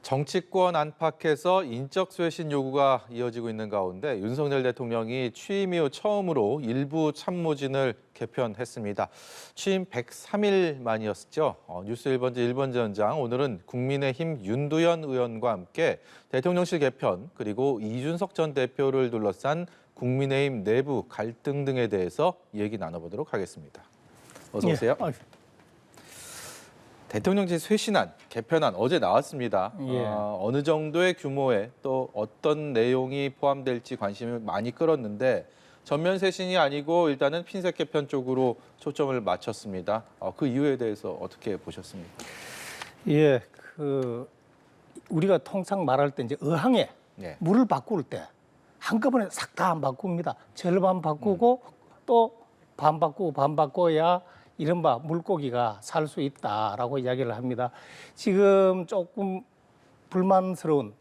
정치권 안팎에서 인적 쇄신 요구가 이어지고 있는 가운데 윤석열 대통령이 취임 이후 처음으로 일부 참모진을 개편했습니다. 취임 103일 만이었죠. 뉴스 1번지 1번지원장, 오늘은 국민의힘 윤두현 의원과 함께 대통령실 개편 그리고 이준석 전 대표를 둘러싼 국민의힘 내부 갈등 등에 대해서 얘기 나눠보도록 하겠습니다. 어서 오세요. 예. 대통령실 쇄신안, 개편안 어제 나왔습니다. 예. 어느 정도의 규모에 또 어떤 내용이 포함될지 관심을 많이 끌었는데 전면 쇄신이 아니고 일단은 핀셋 개편 쪽으로 초점을 맞췄습니다. 그 이유에 대해서 어떻게 보셨습니까? 예, 우리가 통상 말할 때 이제 어항에 네. 물을 바꿀 때 한꺼번에 싹 다 안 바꿉니다. 절반 바꾸고 또 반 바꾸고 반 바꿔야 이른바 물고기가 살 수 있다라고 이야기를 합니다. 지금 조금 불만족스러운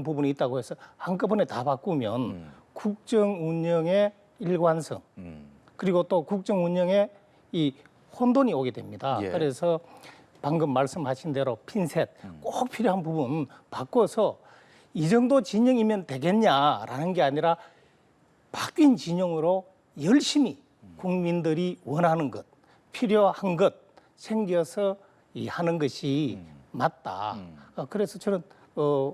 부분이 있다고 해서 한꺼번에 다 바꾸면 국정 운영의 일관성 그리고 또 국정 운영에 이 혼돈이 오게 됩니다. 예. 그래서 방금 말씀하신 대로 핀셋 꼭 필요한 부분 바꿔서 이 정도 진영이면 되겠냐라는 게 아니라 바뀐 진영으로 열심히 국민들이 원하는 것, 필요한 것 챙겨서 하는 것이 맞다. 그래서 저는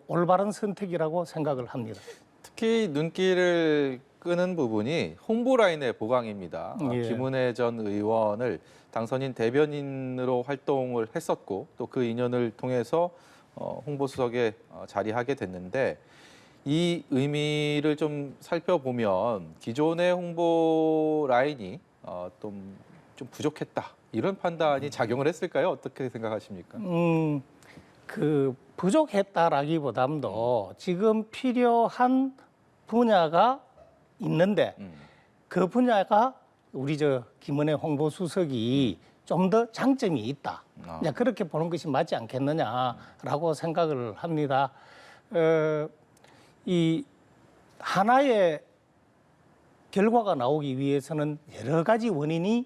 올바른 선택이라고 생각을 합니다. 특히 눈길을 끄는 부분이 홍보 라인의 보강입니다. 예. 김은혜 전 의원을 당선인 대변인으로 활동을 했었고 또 그 인연을 통해서 홍보수석에 자리하게 됐는데 이 의미를 좀 살펴보면 기존의 홍보 라인이 좀 부족했다 이런 판단이 작용을 했을까요? 어떻게 생각하십니까? 부족했다라기보다도 지금 필요한 분야가 있는데 그 분야가 우리 김은혜 홍보수석이 좀 더 장점이 있다. 그렇게 보는 것이 맞지 않겠느냐라고 생각을 합니다. 이 하나의 결과가 나오기 위해서는 여러 가지 원인이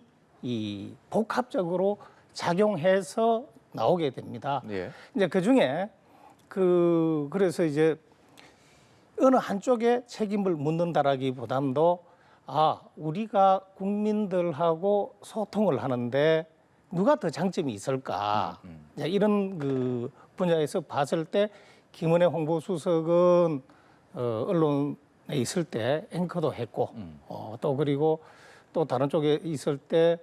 복합적으로 작용해서 나오게 됩니다. 예. 이제 그 중에 그래서 이제 어느 한쪽에 책임을 묻는다라기보다도 우리가 국민들하고 소통을 하는데 누가 더 장점이 있을까? 이런 분야에서 봤을 때 김은혜 홍보수석은 언론에 있을 때 앵커도 했고 또 그리고 또 다른 쪽에 있을 때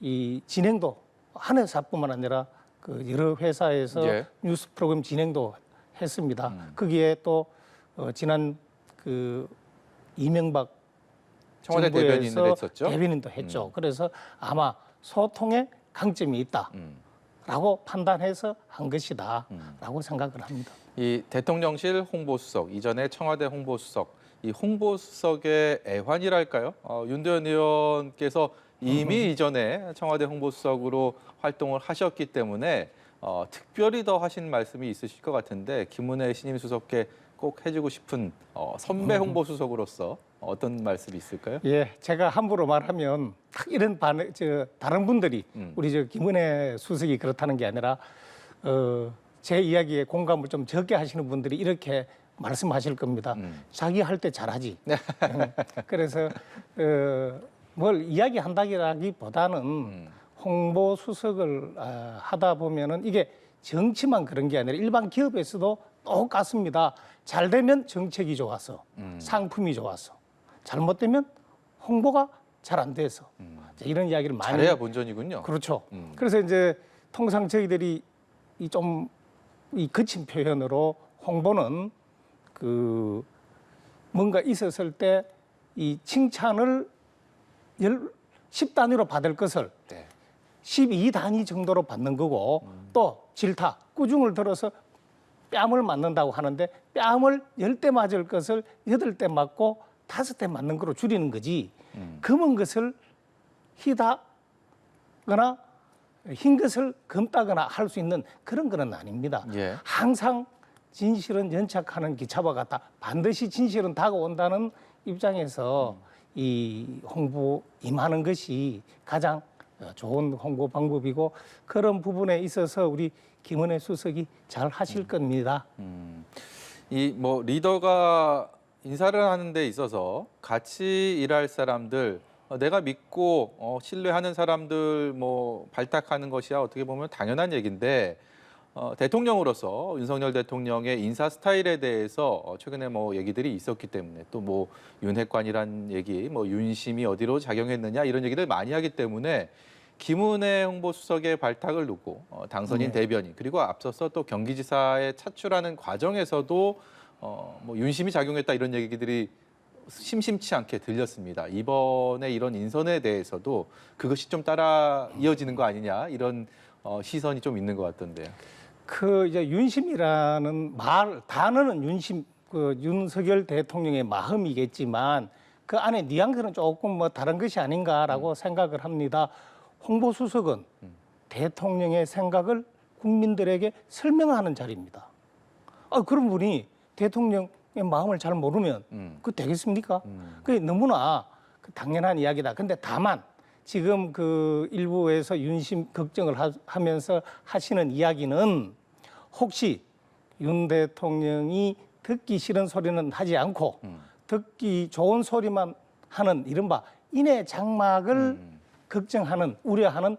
이 진행도 한 회사뿐만 아니라 여러 회사에서 예. 뉴스 프로그램 진행도 했습니다. 거기에 또 지난 이명박 청와대 대변인을 했었죠. 대변인도 했죠. 그래서 아마 소통에 강점이 있다라고 판단해서 한 것이다라고 생각을 합니다. 이 대통령실 홍보수석, 이전에 청와대 홍보수석, 이 홍보수석의 애환이랄까요? 윤두현 의원께서 이미 이전에 청와대 홍보수석으로 활동을 하셨기 때문에 특별히 더 하신 말씀이 있으실 것 같은데 김은혜 신임 수석께 꼭 해주고 싶은 선배 홍보수석으로서 어떤 말씀이 있을까요? 예, 제가 함부로 말하면 딱 이런 다른 분들이 우리 김은혜 수석이 그렇다는 게 아니라 제 이야기에 공감을 좀 적게 하시는 분들이 이렇게 말씀하실 겁니다. 자기 할 때 잘하지. 그래서 뭘 이야기한다기보다는 홍보수석을 하다 보면은 이게 정치만 그런 게 아니라 일반 기업에서도 똑같습니다. 잘 되면 정책이 좋아서 상품이 좋아서 잘못되면 홍보가 잘 안 돼서 이런 이야기를 많이 잘해야 본전이군요. 그렇죠. 그래서 이제 통상 저희들이 이 거친 표현으로 홍보는 뭔가 있었을 때 이 칭찬을 10단위로 받을 것을 12단위 정도로 받는 거고 또 질타, 꾸중을 들어서 뺨을 맞는다고 하는데 뺨을 10대 맞을 것을 8대 맞고 5대 맞는 거로 줄이는 거지 검은 것을 희다거나 흰 것을 검다거나 할 수 있는 그런 거는 아닙니다. 예. 항상 진실은 연착하는 기차와 같다. 반드시 진실은 다가온다는 입장에서 이 홍보 임하는 것이 가장 좋은 홍보 방법이고 그런 부분에 있어서 우리 김은혜 수석이 잘 하실 겁니다. 이 뭐 리더가 인사를 하는 데 있어서 같이 일할 사람들, 내가 믿고 신뢰하는 사람들 뭐 발탁하는 것이야 어떻게 보면 당연한 얘기인데 대통령으로서 윤석열 대통령의 인사 스타일에 대해서 최근에 뭐 얘기들이 있었기 때문에 또 뭐 윤핵관이란 얘기, 뭐 윤심이 어디로 작용했느냐 이런 얘기들 많이 하기 때문에 김은혜 홍보수석의 발탁을 두고 당선인 대변인 그리고 앞서서 또 경기지사에 차출하는 과정에서도 뭐 윤심이 작용했다 이런 얘기들이 심심치 않게 들렸습니다. 이번에 이런 인선에 대해서도 그것이 좀 따라 이어지는 거 아니냐 이런 시선이 좀 있는 것 같던데요. 그 이제 윤심이라는 단어는 윤심 그 윤석열 대통령의 마음이겠지만 그 안에 뉘앙스는 조금 뭐 다른 것이 아닌가라고 생각을 합니다. 홍보수석은 대통령의 생각을 국민들에게 설명하는 자리입니다. 그런 분이 대통령의 마음을 잘 모르면 그 되겠습니까? 그게 너무나 당연한 이야기다. 근데 다만 지금 그 일부에서 윤심 걱정을 하면서 하시는 이야기는 혹시 윤 대통령이 듣기 싫은 소리는 하지 않고 듣기 좋은 소리만 하는 이른바 인해 장막을 걱정하는 우려하는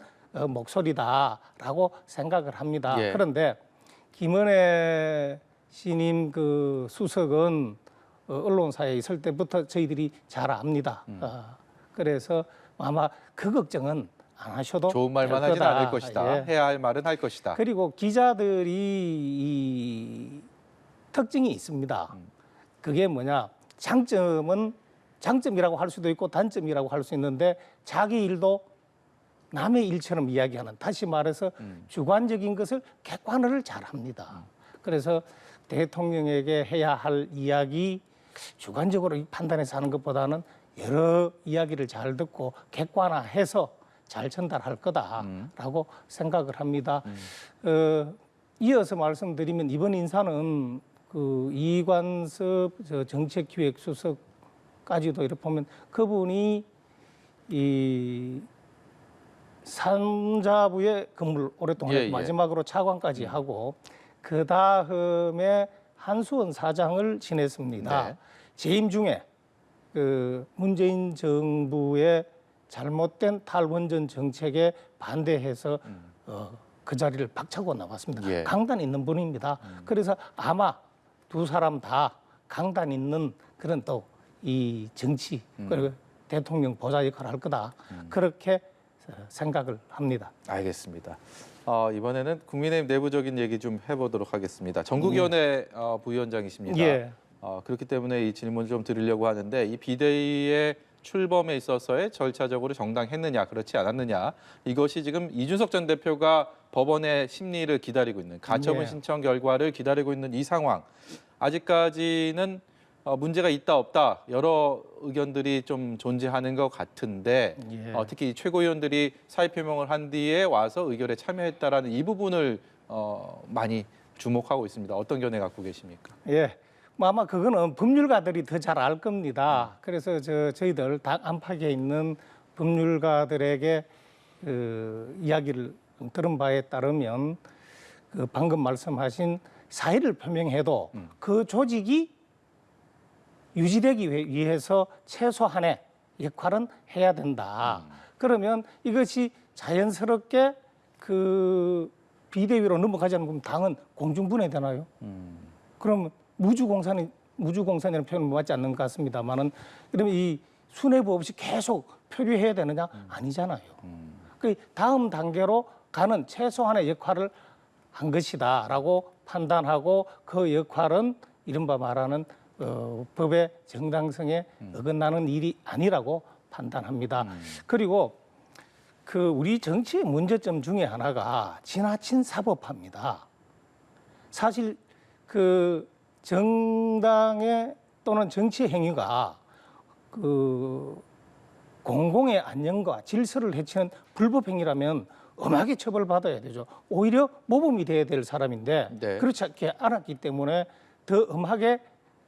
목소리다라고 생각을 합니다. 예. 그런데 김은혜 신임 그 수석은 언론사에 있을 때부터 저희들이 잘 압니다. 그래서 아마 그 걱정은 안 하셔도 좋은 말만 될 하진 거다. 않을 것이다. 예. 해야 할 말은 할 것이다. 그리고 기자들이 이 특징이 있습니다. 그게 뭐냐? 장점이라고 할 수도 있고 단점이라고 할 수 있는데 자기 일도 남의 일처럼 이야기하는, 다시 말해서 주관적인 것을 객관화를 잘합니다. 그래서 대통령에게 해야 할 이야기 주관적으로 판단해서 하는 것보다는 여러 이야기를 잘 듣고 객관화해서 잘 전달할 거다라고 생각을 합니다. 이어서 말씀드리면 이번 인사는 그 이관섭 정책기획수석까지도 이렇게 보면 그분이 이 산자부의 근무를 오랫동안 예, 예. 마지막으로 차관까지 하고 그 다음에 한수원 사장을 지냈습니다. 네. 재임 중에 그 문재인 정부의 잘못된 탈원전 정책에 반대해서 그 자리를 박차고 나왔습니다. 예. 강단 있는 분입니다. 그래서 아마 두 사람 다 강단 있는 그런 또 이 정치 그리고 대통령 보좌 역할을 할 거다. 그렇게 생각을 합니다. 알겠습니다. 이번에는 국민의힘 내부적인 얘기 좀 해보도록 하겠습니다. 전국위원회 부위원장이십니다. 예. 그렇기 때문에 이 질문을 좀 드리려고 하는데 이 비대위의 출범에 있어서의 절차적으로 정당했느냐 그렇지 않았느냐 이것이 지금 이준석 전 대표가 법원의 심리를 기다리고 있는 가처분 예. 신청 결과를 기다리고 있는 이 상황 아직까지는 문제가 있다 없다 여러 의견들이 좀 존재하는 것 같은데 예. 특히 최고위원들이 사의 표명을 한 뒤에 와서 의결에 참여했다라는 이 부분을 많이 주목하고 있습니다. 어떤 견해 갖고 계십니까? 예. 뭐 아마 그거는 법률가들이 더 잘 알 겁니다. 그래서 저희들 당 안팎에 있는 법률가들에게 그 이야기를 들은 바에 따르면 그 방금 말씀하신 사의를 표명해도 그 조직이 유지되기 위해서 최소한의 역할은 해야 된다. 그러면 이것이 자연스럽게 그 비대위로 넘어가지 않으면 당은 공중분해되나요? 그럼 무주공산이라는 표현은 맞지 않는 것 같습니다만은 그러면 이 수뇌부 없이 계속 표류해야 되느냐? 아니잖아요. 그 다음 단계로 가는 최소한의 역할을 한 것이다라고 판단하고 그 역할은 이른바 말하는 법의 정당성에 어긋나는 일이 아니라고 판단합니다. 그리고 그 우리 정치의 문제점 중에 하나가 지나친 사법화입니다. 사실 그 정당의 또는 정치 행위가 그 공공의 안녕과 질서를 해치는 불법 행위라면 엄하게 처벌받아야 되죠. 오히려 모범이 돼야 될 사람인데 네. 그렇지 않았기 때문에 더 엄하게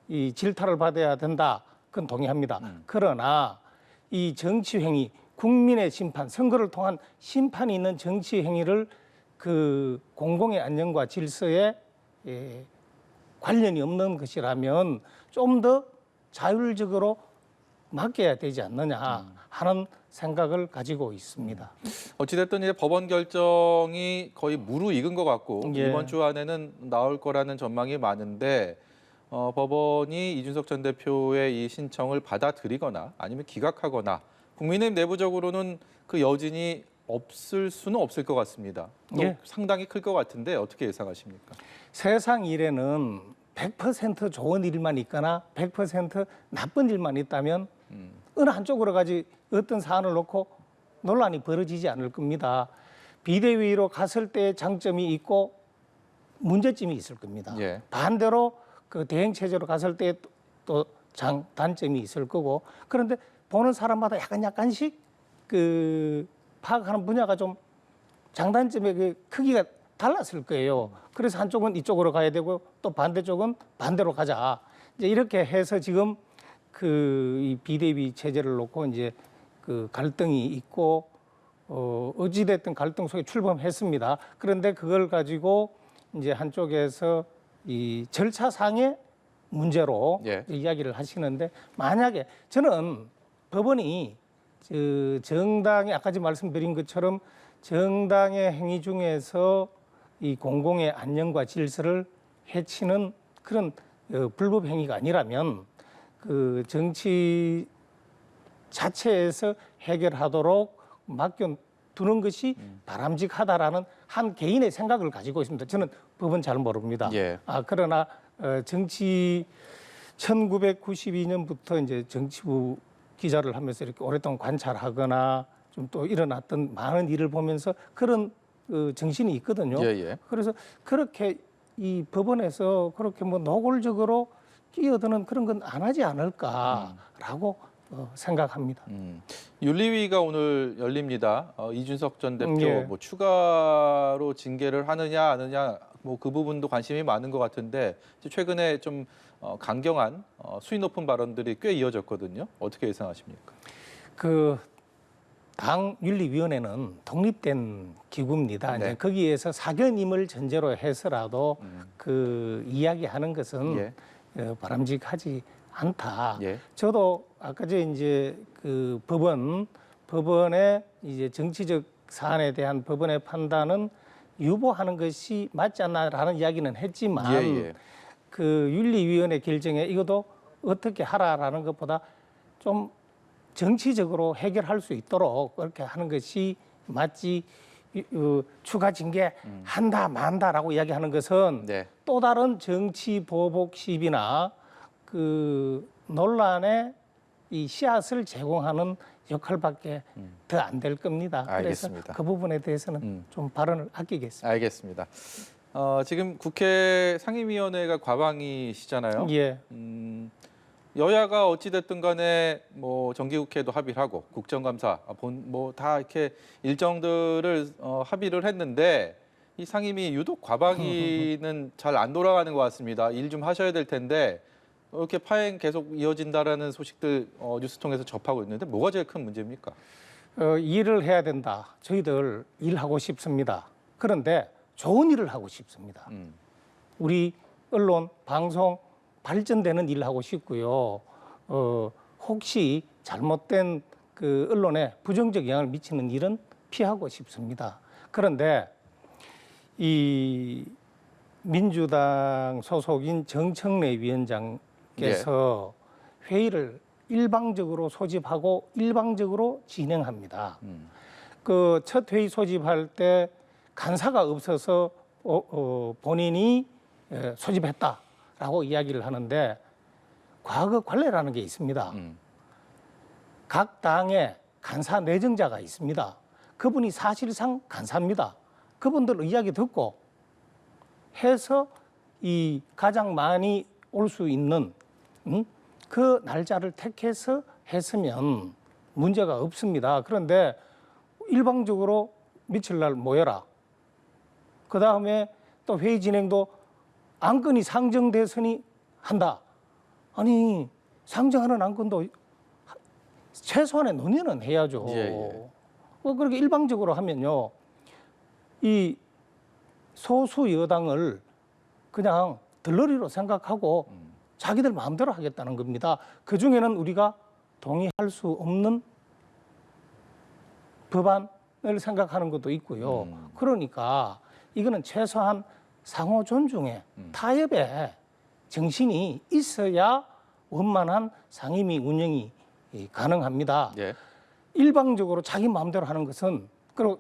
이 질타를 받아야 된다. 그건 동의합니다. 그러나 이 정치 행위, 국민의 심판, 선거를 통한 심판이 있는 정치 행위를 그 공공의 안녕과 질서에 관련이 없는 것이라면 좀 더 자율적으로 맡겨야 되지 않느냐 하는 생각을 가지고 있습니다. 어찌됐든 이제 법원 결정이 거의 무르익은 것 같고 예. 이번 주 안에는 나올 거라는 전망이 많은데 법원이 이준석 전 대표의 이 신청을 받아들이거나 아니면 기각하거나 국민의힘 내부적으로는 그 여진이 없을 수는 없을 것 같습니다. 또 예. 상당히 클 것 같은데 어떻게 예상하십니까? 세상 일에는 100% 좋은 일만 있거나 100% 나쁜 일만 있다면 어느 한쪽으로 가지 어떤 사안을 놓고 논란이 벌어지지 않을 겁니다. 비대위로 갔을 때 장점이 있고 문제점이 있을 겁니다. 예. 반대로 그 대행 체제로 갔을 때 또 단점이 있을 거고 그런데 보는 사람마다 약간씩 그 파악하는 분야가 좀 장단점의 그 크기가 달랐을 거예요. 그래서 한쪽은 이쪽으로 가야 되고 또 반대쪽은 반대로 가자. 이제 이렇게 해서 지금 그 이 비대위 체제를 놓고 이제 그 갈등이 있고 어찌됐든 갈등 속에 출범했습니다. 그런데 그걸 가지고 이제 한쪽에서 이 절차상의 문제로 예. 이야기를 하시는데 만약에 저는 법원이 정당의 아까 말씀드린 것처럼 정당의 행위 중에서 이 공공의 안녕과 질서를 해치는 그런 불법 행위가 아니라면 그 정치 자체에서 해결하도록 맡겨두는 것이 바람직하다라는 한 개인의 생각을 가지고 있습니다. 저는 법은 잘 모릅니다. 예. 그러나 정치 1992년부터 이제 정치부 기자를 하면서 이렇게 오랫동안 관찰하거나 좀 또 일어났던 많은 일을 보면서 그런 정신이 있거든요. 예. 그래서 그렇게 이 법원에서 그렇게 뭐 노골적으로 끼어드는 그런 건 안 하지 않을까라고 생각합니다. 윤리위가 오늘 열립니다. 이준석 전 대표 예. 뭐 추가로 징계를 하느냐 안 하느냐 뭐 그 부분도 관심이 많은 것 같은데 최근에 좀 강경한 수위 높은 발언들이 꽤 이어졌거든요. 어떻게 예상하십니까? 그 당 윤리위원회는 독립된 기구입니다. 네. 이제 거기에서 사견임을 전제로 해서라도 그 이야기하는 것은 바람직하지 않다. 예. 저도 아까 이제 그 법원의 이제 정치적 사안에 대한 법원의 판단은 유보하는 것이 맞지 않나라는 이야기는 했지만 예. 그 윤리위원회 결정에 이것도 어떻게 하라라는 것보다 좀 정치적으로 해결할 수 있도록 그렇게 하는 것이 맞지 추가 징계 한다 만다라고 이야기하는 것은 네. 또 다른 정치 보복 시비나 그 논란의 이 씨앗을 제공하는 역할밖에 더 안 될 겁니다. 알겠습니다. 그래서 그 부분에 대해서는 좀 발언을 아끼겠습니다. 알겠습니다. 지금 국회 상임위원회가 과방위시잖아요. 예. 여야가 어찌됐든 간에 뭐 정기국회도 합의를 하고 국정감사 뭐 다 이렇게 일정들을 합의를 했는데 이 상임위 유독 과방위는 잘 안 돌아가는 것 같습니다. 일 좀 하셔야 될 텐데 이렇게 파행 계속 이어진다라는 소식들 뉴스 통해서 접하고 있는데 뭐가 제일 큰 문제입니까? 일을 해야 된다. 저희들 일하고 싶습니다. 그런데 좋은 일을 하고 싶습니다. 우리 언론, 방송 발전되는 일을 하고 싶고요. 혹시 잘못된 그 언론에 부정적 영향을 미치는 일은 피하고 싶습니다. 그런데 이 민주당 소속인 정청래 위원장께서 회의를 일방적으로 소집하고 일방적으로 진행합니다. 그 첫 회의 소집할 때 간사가 없어서 본인이 소집했다라고 이야기를 하는데 과거 관례라는 게 있습니다. 각 당에 간사 내정자가 있습니다. 그분이 사실상 간사입니다. 그분들 이야기 듣고 해서 이 가장 많이 올 수 있는 그 날짜를 택해서 했으면 문제가 없습니다. 그런데 일방적으로 며칠 날 모여라. 그 다음에 또 회의 진행도 안건이 상정돼서니 한다. 아니 상정하는 안건도 최소한의 논의는 해야죠. 예. 그렇게 일방적으로 하면요, 이 소수 여당을 그냥 들러리로 생각하고 자기들 마음대로 하겠다는 겁니다. 그중에는 우리가 동의할 수 없는 법안을 생각하는 것도 있고요. 그러니까 이거는 최소한 상호 존중에 타협의 정신이 있어야 원만한 상임위 운영이 가능합니다. 예. 일방적으로 자기 마음대로 하는 것은 그리고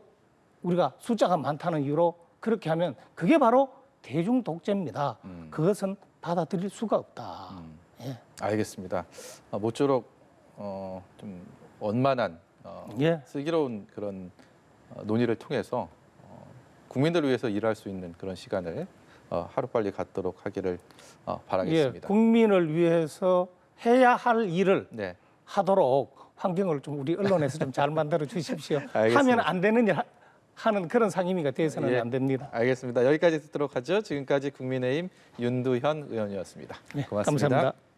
우리가 숫자가 많다는 이유로 그렇게 하면 그게 바로 대중 독재입니다. 그것은 받아들일 수가 없다. 예. 알겠습니다. 모쪼록 좀 원만한 예. 슬기로운 그런 논의를 통해서 국민들을 위해서 일할 수 있는 그런 시간을 하루빨리 갖도록 하기를 예, 바라겠습니다. 국민을 위해서 해야 할 일을 네. 하도록 환경을 좀 우리 언론에서 좀 잘 만들어 주십시오. 알겠습니다. 하면 안 되는 일 하는 그런 상임위가 돼서는 예. 안 됩니다. 알겠습니다. 여기까지 듣도록 하죠. 지금까지 국민의힘 윤두현 의원이었습니다. 예, 고맙습니다. 감사합니다.